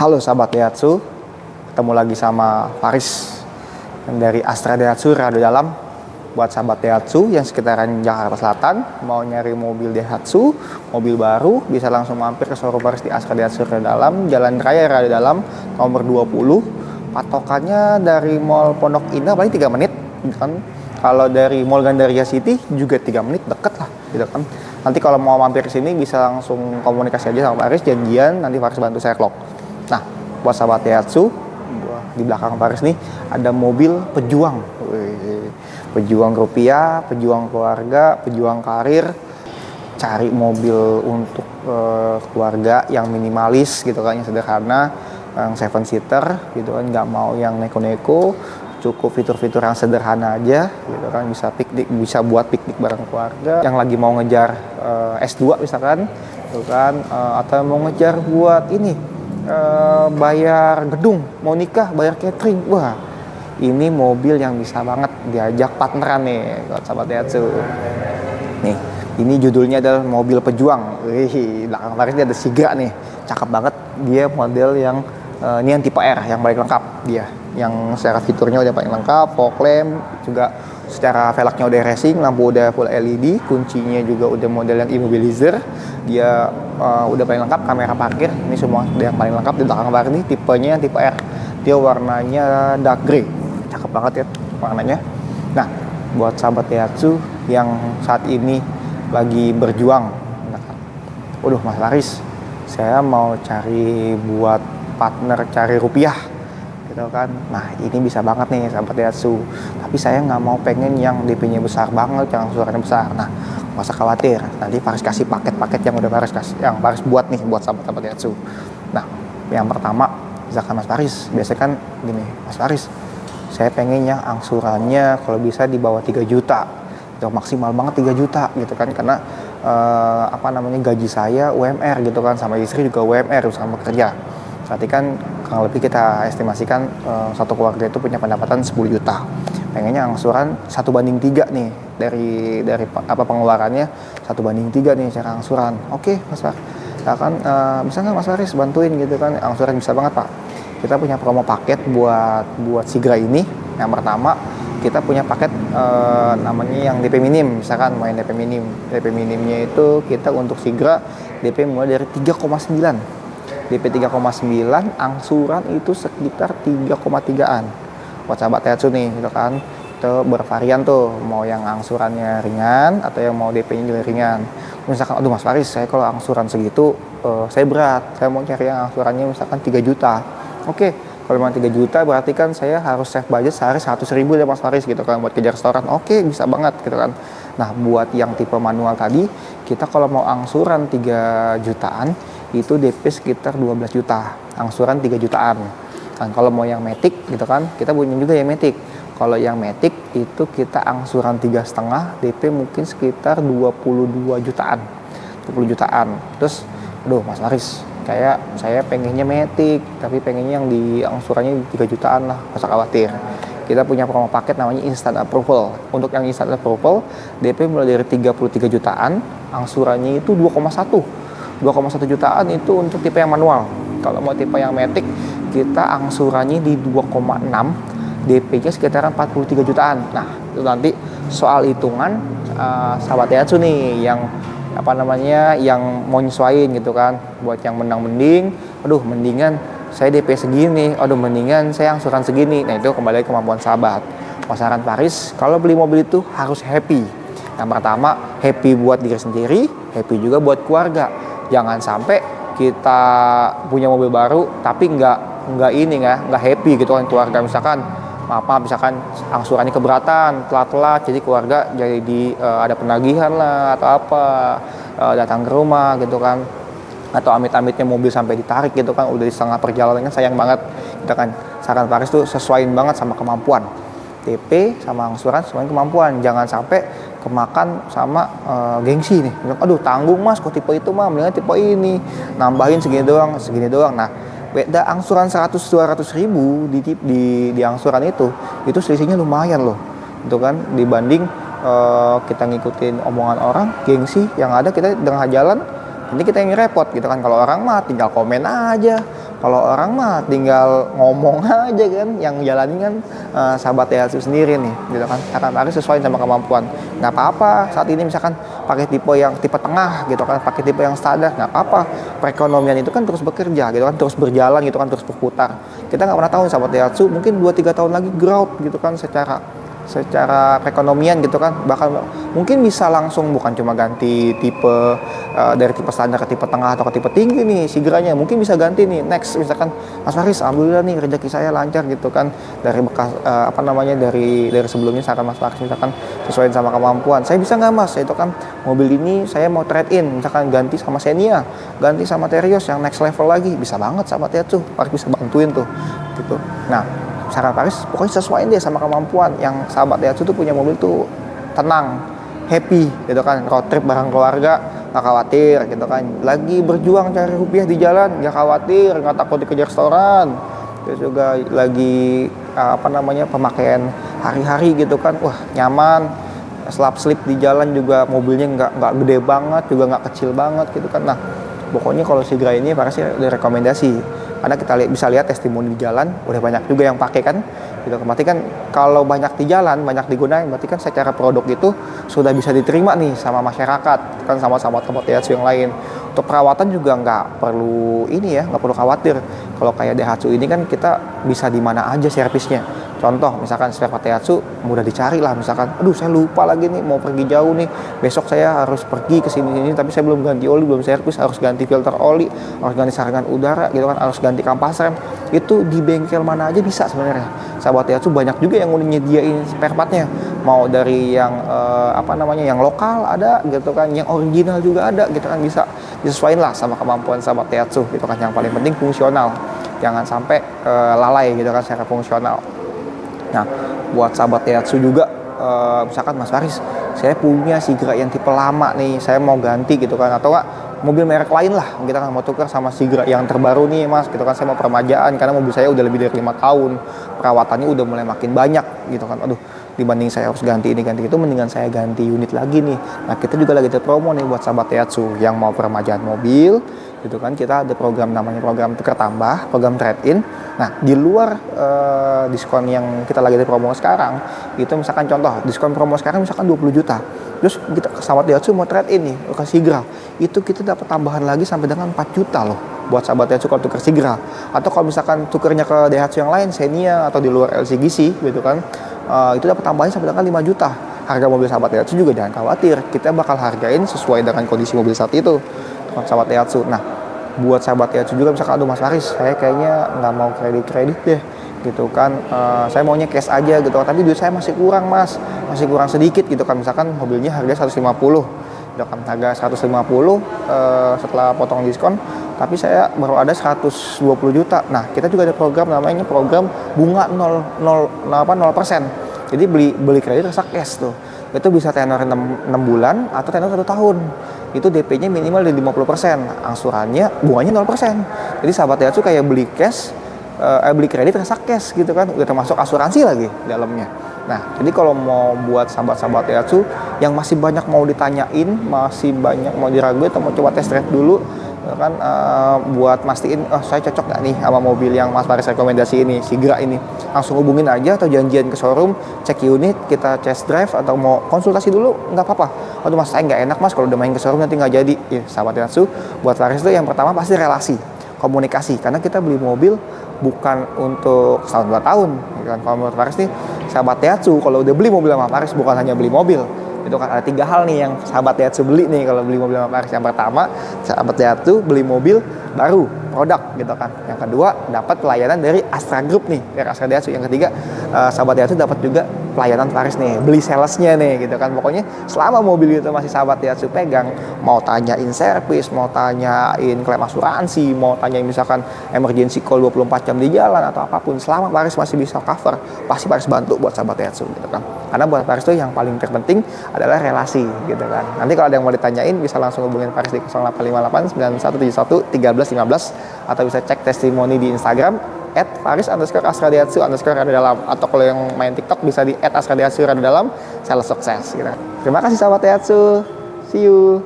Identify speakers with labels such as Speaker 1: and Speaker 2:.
Speaker 1: Halo sahabat Daihatsu, ketemu lagi sama Faris yang dari Astra Daihatsu Rado Dalam. Buat sahabat Daihatsu yang sekitaran Jakarta Selatan mau nyari mobil Daihatsu, mobil baru, bisa langsung mampir ke showroom Faris di Astra Daihatsu Rado Dalam, Jalan Raya Rado Dalam, nomor 20. Patokannya dari Mall Pondok Indah paling 3 menit, kan? Kalau dari Mall Gandaria City juga 3 menit, deket lah, gitu kan. Nanti kalau mau mampir ke sini bisa langsung komunikasi aja sama Faris, janjian, nanti Faris bantu saya lock. Nah, buat sahabat Daihatsu, di belakang Faris nih ada mobil pejuang. Pejuang rupiah, pejuang keluarga, pejuang karir. Cari mobil untuk keluarga yang minimalis gitu kan, yang sederhana, yang 7 seater gitu kan, nggak mau yang neko-neko, cukup fitur-fitur yang sederhana aja gitu kan, bisa piknik, bisa buat piknik bareng keluarga yang lagi mau ngejar S2 misalkan gitu kan, atau mau ngejar buat ini bayar gedung, mau nikah, bayar catering. Wah, ini mobil yang bisa banget diajak partneran nih buat sahabat Daihatsu. Nih, ini judulnya adalah mobil pejuang. Wih, belakang Faris ada Sigra nih, cakep banget. Dia model yang ini yang tipe R, yang paling lengkap dia. Yang secara fiturnya udah paling lengkap, fog lamp, juga secara velgnya udah racing, lampu udah full LED, kuncinya juga udah model yang immobilizer. Dia udah paling lengkap, kamera parkir, ini semua udah yang paling lengkap. Di belakang Faris ini tipenya yang tipe R. Dia warnanya dark grey. Cakep banget ya warnanya. Nah, buat sahabat Daihatsu yang saat ini lagi berjuang, waduh Mas Faris, saya mau cari buat partner cari rupiah gitu kan. Nah, ini bisa banget nih sahabat Daihatsu, tapi saya nggak mau pengen yang DP-nya besar banget, yang suaranya besar. Nah, nggak usah khawatir, nanti Faris kasih paket-paket yang udah Faris kasih, yang Faris buat nih buat sahabat-sahabat Daihatsu. Nah, yang pertama, misalkan Mas Faris, biasanya kan gini, Mas Faris, saya pengennya angsurannya kalau bisa di bawah 3 juta, maksimal banget 3 juta gitu kan, karena gaji saya UMR gitu kan, sama istri juga UMR, sama kerja. Berarti kan kalau lebih kita estimasikan satu keluarga itu punya pendapatan 10 juta. Pengennya angsuran 1:3 nih, dari pengeluarannya 1:3 nih cara angsuran. Oke, Mas Faris, ya kan, bisa nggak Mas Faris bantuin gitu kan, angsuran bisa banget Pak. Kita punya promo paket buat Sigra ini. Yang pertama, kita punya paket namanya yang DP minim. Misalkan main DP minim. DP minimnya itu kita untuk Sigra DP mulai dari 3,9. DP 3,9, angsuran itu sekitar 3,3-an. Buat sahabat Daihatsu nih gitu kan. Itu bervarian tuh, mau yang angsurannya ringan atau yang mau DP-nya juga ringan. Misalkan, aduh Mas Faris, saya kalau angsuran segitu saya berat. Saya mau cari yang angsurannya misalkan 3 juta. Oke, kalau memang 3 juta berarti kan saya harus save budget sehari 100.000 ya Mas Faris gitu kan, buat kejar restoran. Oke, bisa banget gitu kan. Nah, buat yang tipe manual tadi, kita kalau mau angsuran 3 jutaan itu DP sekitar 12 juta, angsuran 3 jutaan. Dan kalau mau yang Matic gitu kan, kita punya juga yang Matic. Kalau yang Matic itu kita angsuran 3,5, DP mungkin sekitar 22 jutaan. 20 jutaan. Terus, aduh Mas Faris, kayak saya pengennya Matic, tapi pengennya yang di angsurannya 3 jutaan lah, nggak usah khawatir. Kita punya promo paket namanya Instant Approval. Untuk yang Instant Approval, DP mulai dari 33 jutaan, angsurannya itu 2,1 jutaan itu untuk tipe yang manual. Kalau mau tipe yang Matic, kita angsurannya di 2,6, DP-nya sekitaran 43 jutaan. Nah, itu nanti soal hitungan sahabat Daihatsu nih yang yang mau nyesuaiin gitu kan. Buat yang menang mending, aduh mendingan saya DP segini, aduh mendingan saya angsuran segini. Nah, itu kembali ke kemampuan sahabat. Saran Faris, kalau beli mobil itu harus happy. Yang pertama, happy buat diri sendiri, happy juga buat keluarga. Jangan sampai kita punya mobil baru tapi nggak happy gitu kan keluarga, misalkan misalkan angsurannya keberatan, telat jadi keluarga jadi ada penagihan lah atau apa, datang ke rumah gitu kan, atau amit-amitnya mobil sampai ditarik gitu kan, udah di setengah perjalanan kan sayang banget gitu kan. Saran Faris tuh sesuaiin banget sama kemampuan, DP sama angsuran sesuai kemampuan, jangan sampai kemakan sama gengsi nih. Aduh tanggung Mas, kok tipe itu mah, mendingan tipe ini, nambahin segini doang. Nah, beda angsuran 100-200 ribu di angsuran itu selisihnya lumayan loh, itu kan, dibanding kita ngikutin omongan orang, gengsi yang ada kita di tengah jalan, ini kita yang repot gitu kan. Kalau orang mah tinggal komen aja, Kalau orang mah tinggal ngomong aja kan, yang jalanin kan sahabat Daihatsu sendiri nih, gitu kan. Akan Paris sesuai sama kemampuan. Nggak apa-apa saat ini misalkan pakai tipe tengah, gitu kan, pakai tipe yang standar, nggak apa-apa. Perekonomian itu kan terus bekerja, gitu kan, terus berjalan, gitu kan, terus berputar. Kita nggak pernah tahu sahabat Daihatsu mungkin 2-3 tahun lagi growth, gitu kan, secara perekonomian, gitu kan, bahkan mungkin bisa langsung bukan cuma ganti tipe dari tipe standar ke tipe tengah atau ke tipe tinggi nih segeranya, mungkin bisa ganti nih next misalkan Mas Faris, alhamdulillah nih rezeki saya lancar, gitu kan, dari bekas dari sebelumnya misalkan Mas Faris misalkan sesuai sama kemampuan, saya bisa nggak Mas itu kan mobil ini saya mau trade in, misalkan ganti sama Xenia, ganti sama Terios yang next level lagi, bisa banget sama Daihatsu, Faris bisa bantuin tuh, gitu. Nah, saran Paris pokoknya sesuaiin deh sama kemampuan. Yang sahabat Daihatsu tuh punya mobil tuh tenang, happy, gitu kan, road trip bareng keluarga nggak khawatir, gitu kan, lagi berjuang cari rupiah di jalan nggak khawatir, nggak takut dikejar restoran, terus juga lagi pemakaian hari-hari, gitu kan, wah nyaman, slip di jalan juga mobilnya nggak gede banget juga nggak kecil banget, gitu kan. Nah pokoknya kalau Sigra ini Paris sih udah rekomendasi, karena kita bisa lihat testimoni di jalan udah banyak juga yang pakai kan, gitu. Berarti kan kalau banyak di jalan, banyak digunakan, berarti kan secara produk itu sudah bisa diterima nih sama masyarakat kan, sama Daihatsu yang lain. Untuk perawatan juga nggak perlu nggak perlu khawatir. Kalau kayak Daihatsu ini kan kita bisa di mana aja servisnya. Contoh misalkan spare part Daihatsu mudah dicari lah, misalkan aduh saya lupa lagi nih mau pergi jauh nih, besok saya harus pergi ke sini tapi saya belum ganti oli, belum servis, harus ganti filter oli, harus ganti saringan udara, gitu kan, harus ganti kampas rem, itu di bengkel mana aja bisa sebenarnya. Sahabat Daihatsu banyak juga yang udah nyediain spare partnya, mau dari yang yang lokal ada, gitu kan, yang original juga ada, gitu kan, bisa disesuaikan lah sama kemampuan sahabat Daihatsu, gitu kan. Yang paling penting fungsional, jangan sampai lalai, gitu kan, secara fungsional. Nah, buat sahabat Daihatsu juga, misalkan Mas Faris, saya punya Sigra yang tipe lama nih, saya mau ganti, gitu kan, atau enggak mobil merek lain lah, kita kan mau tukar sama Sigra yang terbaru nih Mas, gitu kan, saya mau permajaan karena mobil saya udah lebih dari 5 tahun, perawatannya udah mulai makin banyak, gitu kan, aduh dibanding saya harus ganti ini ganti itu, mendingan saya ganti unit lagi nih. Nah kita juga lagi ada promo nih buat sahabat Daihatsu yang mau permajaan mobil, gitu kan, kita ada program namanya program tukar tambah, program trade in. Nah di luar diskon yang kita lagi ada promo sekarang, itu misalkan contoh diskon promo sekarang misalkan 20 juta, terus kita sahabat Daihatsu mau trade in nih ke Sigra, itu kita dapat tambahan lagi sampai dengan 4 juta loh buat sahabat Daihatsu kalau tukar Sigra. Atau kalau misalkan tukernya ke Daihatsu yang lain, Xenia atau di luar LCGC, gitu kan, itu dapat tambahannya sampai dengan 5 juta. Harga mobil sahabat Daihatsu juga jangan khawatir, kita bakal hargain sesuai dengan kondisi mobil saat itu, sahabat Daihatsu. Nah buat sahabat Daihatsu juga misalkan, aduh Mas Faris, saya kayaknya nggak mau kredit deh, gitu kan, saya maunya cash aja, gitu, tapi duit saya masih kurang Mas, masih kurang sedikit, gitu kan, misalkan mobilnya harga 150, gitu kan, harga 150 setelah potong diskon, tapi saya baru ada 120 juta. Nah kita juga ada program namanya program bunga 0%. Jadi beli kredit rasa cash tuh, itu bisa tenor 6 bulan atau tenor 1 tahun. Itu DP-nya minimal dari 50%, angsurannya bunganya 0%. Jadi sahabat Daihatsu kayak beli kredit rasa cash, gitu kan, udah termasuk asuransi lagi dalamnya. Nah jadi kalau mau buat sahabat-sahabat Daihatsu yang masih banyak mau ditanyain, masih banyak mau diraguin atau mau coba test drive dulu, kan, buat mastiin saya cocok nggak nih sama mobil yang Mas Faris rekomendasi ini, Sigra ini, langsung hubungin aja atau janjian ke showroom, cek unit, kita test drive, atau mau konsultasi dulu nggak apa-apa. Aduh Mas, saya nggak enak Mas kalau udah main ke showroom nanti nggak jadi. Ya sahabat Daihatsu, buat Faris itu yang pertama pasti relasi, komunikasi, karena kita beli mobil bukan untuk setahun 2 tahun, kan. Kalau menurut Faris nih sahabat Daihatsu kalau udah beli mobil sama Faris bukan hanya beli mobil, itu kan ada 3 hal nih yang sahabat Daihatsu beli nih kalau beli mobil sama Faris. Yang pertama, sahabat Daihatsu beli mobil baru, produk, gitu kan. Yang kedua, dapat pelayanan dari Astra Group nih, dari Astra Daihatsu. Yang ketiga, sahabat Daihatsu dapat juga pelayanan Faris nih, beli salesnya nih, gitu kan. Pokoknya selama mobil itu masih sahabat Daihatsu pegang, mau tanyain servis, mau tanyain klaim asuransi, mau tanyain misalkan emergency call 24 jam di jalan atau apapun, selama Faris masih bisa cover, pasti Faris bantu buat sahabat Daihatsu, gitu kan. Karena buat Faris itu yang paling terpenting adalah relasi, gitu kan. Nanti kalau ada yang mau ditanyain bisa langsung hubungin Faris di 0858 9171 1315, atau bisa cek testimoni di Instagram @faris_astra_daihatsu_rada_dalam, atau kalau yang main TikTok bisa di @astra_daihatsu_rada_dalam, sales sukses, gitu. Terima kasih sahabat Daihatsu, see you.